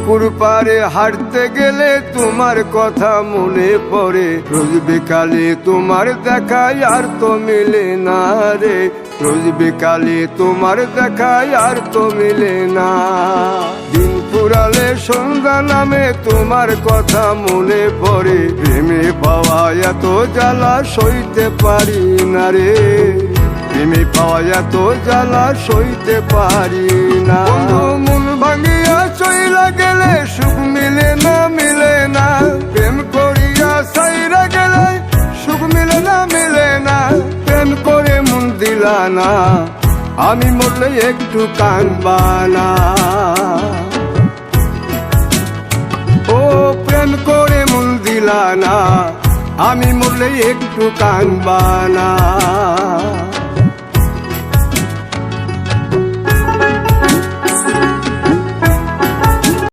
পুকুর পাড়ে হাঁটতে গেলে তোমার কথা মনে পড়ে, রোজ বিকালে তোমার দেখায় আর তো মিলে না রে, রোজ বিকালে তোমার দেখায় আর তো মিলে না। দিন ফুরালে সন্ধ্যা নামে তোমার কথা মনে পড়ে, প্রেমে পাওয়া এত জ্বালা সইতে পারি না রে, প্রেমে পাওয়া এত জ্বালা সইতে পারি না। মন ভাঙিয়া চইলা গেলে সুখ মিলে না, মিলে না, প্রেম করিয়া সাইরা গেলে সুখ মিলে না, মিলে না, প্রেম করে মন দিলা না, আমি মরলে একটু কাঁদবা না। ও প্রেম করে মন দিলা না, আমি মরলে একটু কাঁদবা না।